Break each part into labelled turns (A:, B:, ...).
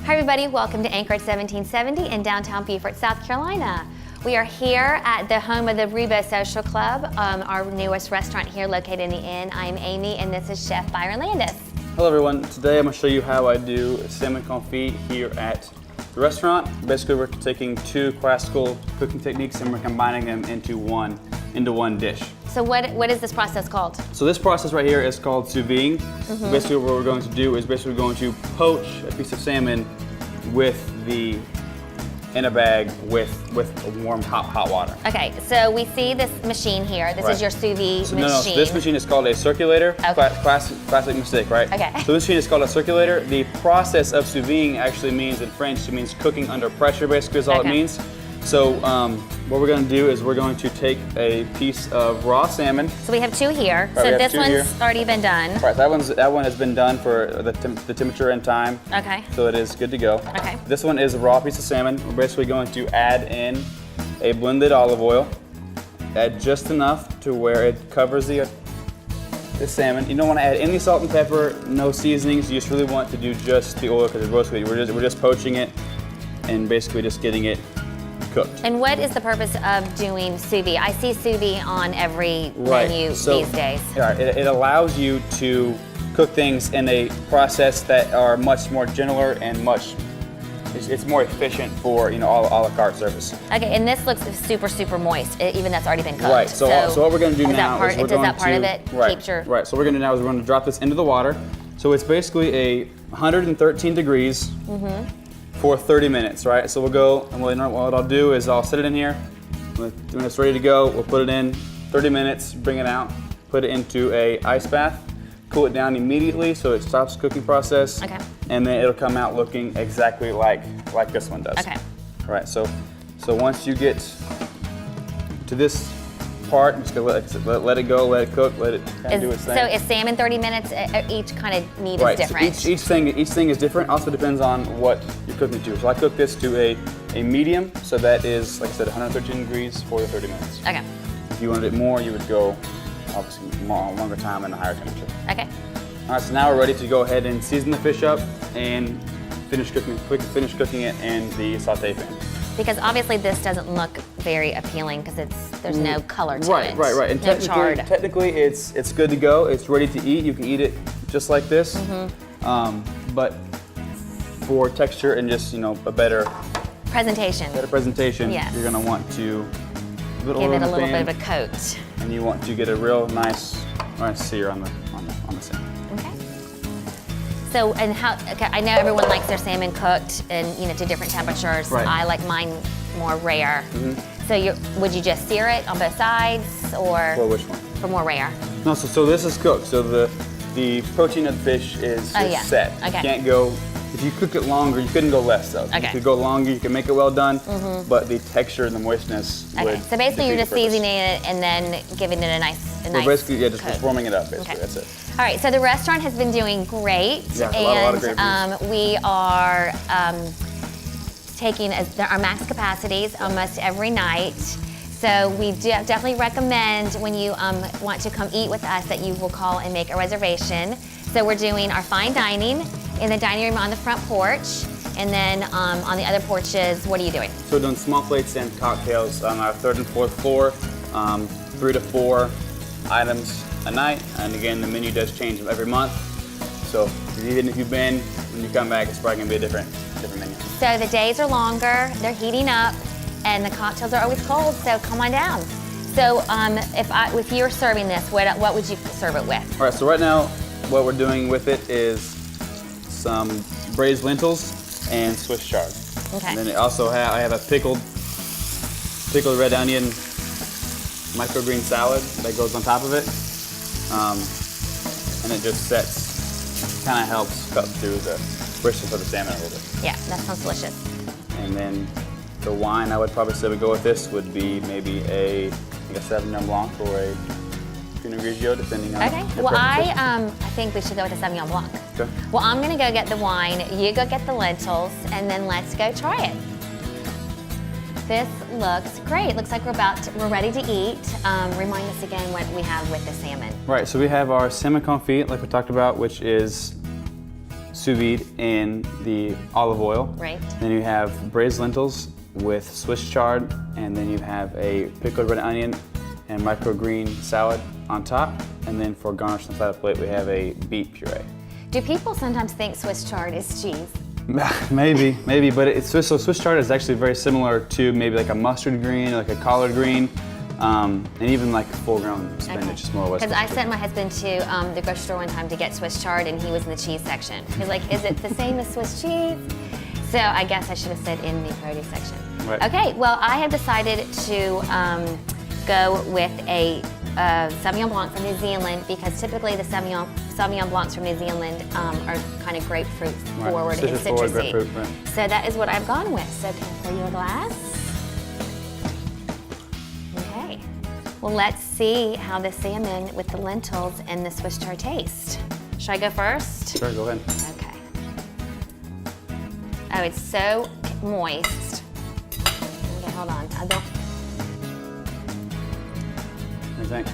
A: Hi everybody, welcome to Anchorage 1770 in downtown Beaufort, South Carolina. We are here at the home of the Rebo Social Club, our newest restaurant here located in the Inn. I'm Amy and this is Chef Byron Landis.
B: Hello everyone, today I'm going to show you how I do Salmon Confit here at the restaurant. Basically we're taking two classical cooking techniques and we're combining them into one dish.
A: So what is this process called?
B: So this process right here is called sous vide. Basically what we're going to do is going to poach a piece of salmon in a bag with warm hot water.
A: Okay, so we see this machine here. This is your sous vide machine.
B: No, this machine is called a circulator.
A: Okay.
B: Classic mistake, right? Okay. So this machine is called a circulator. The process of sous vide actually means, in French, it means cooking under pressure, basically is all it means. So what we're going to do is we're going to take a piece of raw salmon.
A: So we have two here.
B: Right,
A: so this one's already been done.
B: Right, that one has been done for the temperature and time.
A: Okay.
B: So it is good to go.
A: Okay.
B: This one is a raw piece of salmon. We're basically going to add in a blended olive oil. Add just enough to where it covers the salmon. You don't want to add any salt and pepper, no seasonings. You just really want to do just the oil because we're just poaching it and basically just getting it cooked.
A: And what is the purpose of doing sous vide? I see sous vide on every menu these days.
B: It allows you to cook things in a process that are much more gentler and it's more efficient for a la carte service.
A: Okay, and this looks super moist, even that's already been cooked.
B: Right. So what we're going to do now is
A: does that part of it keep your...
B: Right. So what we're going to do now is we're going to drop this into the water. So it's basically a 113 degrees. For 30 minutes, right? So we'll go, and what I'll do is I'll set it in here. When it's ready to go, we'll put it in 30 minutes, bring it out, put it into a ice bath, cool it down immediately so it stops the cooking process. Okay. And then it'll come out looking exactly like this one does.
A: Okay.
B: All right, so once you get to this part, I'm just gonna let it go, let it cook, let it kind of do its thing.
A: So is salmon 30 minutes? Each kind of meat is different.
B: So each thing is different. Also depends on what you're cooking to. So I cook this to a medium. So that is, like I said, 113 degrees for the 30 minutes.
A: Okay.
B: If you wanted it more, you would go obviously longer time and a higher temperature.
A: Okay.
B: All right. So now we're ready to go ahead and season the fish up and finish cooking it in the saute pan.
A: Because obviously this doesn't look very appealing because there's no color to it.
B: Right. And technically it's good to go. It's ready to eat. You can eat it just like this. But for texture and just a better presentation,
A: yes,
B: you're gonna want to
A: give it a little bit of a coat.
B: And you want to get a real nice sear on the salmon.
A: Okay. So, and I know everyone likes their salmon cooked and to different temperatures.
B: Right.
A: I like mine more rare. So would you just sear it on both sides or?
B: For which one?
A: For more rare.
B: No, so this is cooked. So the protein of the fish is set.
A: Okay.
B: You can't go, if you cook it longer, you couldn't go less though.
A: Okay.
B: You could go longer, you can make it well done, but the texture and the moistness would
A: So basically you're just seasoning it and then giving it a nice
B: basically, just warming it up, basically, that's it.
A: All right, so the restaurant has been doing great,
B: yeah, a lot of great
A: and we are taking our max capacities almost every night. So we definitely recommend when you want to come eat with us that you will call and make a reservation. So we're doing our fine dining in the dining room on the front porch, and then on the other porches, what are you doing?
B: So we're doing small plates and cocktails on our 3rd and 4th floor, 3 to 4 items a night, and again the menu does change every month. So even if you've been, when you come back, it's probably gonna be a different menu.
A: So the days are longer, they're heating up, and the cocktails are always cold. So come on down. So if you're serving this, what would you serve it with?
B: All right. So right now, what we're doing with it is some braised lentils and Swiss chard.
A: Okay.
B: And then I have a pickled red onion microgreen salad that goes on top of it, and it just kind of helps cut through the freshness of the salmon a little bit.
A: Yeah, that sounds delicious.
B: And then the wine I would probably say would go with this would be maybe a Sauvignon Blanc or a Pinot Grigio, depending on.
A: Okay. Well, I think we should go with a Sauvignon Blanc.
B: Okay.
A: Well, I'm gonna go get the wine. You go get the lentils, and then let's go try it. This looks great. Looks like we're ready to eat. Remind us again what we have with the salmon.
B: Right. So we have our Salmon Confit, like we talked about, which is sous vide in the olive oil.
A: Right.
B: Then you have braised lentils with Swiss chard, and then you have a pickled red onion and microgreen salad on top. And then for garnish on the side of the plate, we have a beet puree.
A: Do people sometimes think Swiss chard is cheese?
B: Maybe, but Swiss chard is actually very similar to maybe like a mustard green, like a collard green, and even like full-grown spinach. It's more West
A: Because
B: Coast.
A: I sent my husband to the grocery store one time to get Swiss chard, and he was in the cheese section. He's like, "Is it the same as Swiss cheese?" So I guess I should have said in the produce section.
B: Right.
A: Okay, well, I have decided to go with a Sauvignon Blanc from New Zealand, because typically the Sauvignon Blancs from New Zealand are kind of grapefruit forward and
B: Citrus forward,
A: citrusy.
B: grapefruit, right.
A: So that is what I've gone with. So can I pour you a glass? Okay. Well, let's see how the salmon with the lentils and the Swiss chard taste. Should I go first?
B: Sure, go ahead.
A: Okay. Oh, it's so moist. Okay, hold on. I don't.
B: What do you think?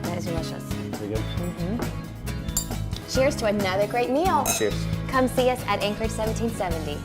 A: That is delicious.
B: Pretty good?
A: Cheers to another great meal.
B: Cheers.
A: Come see us at Anchorage 1770.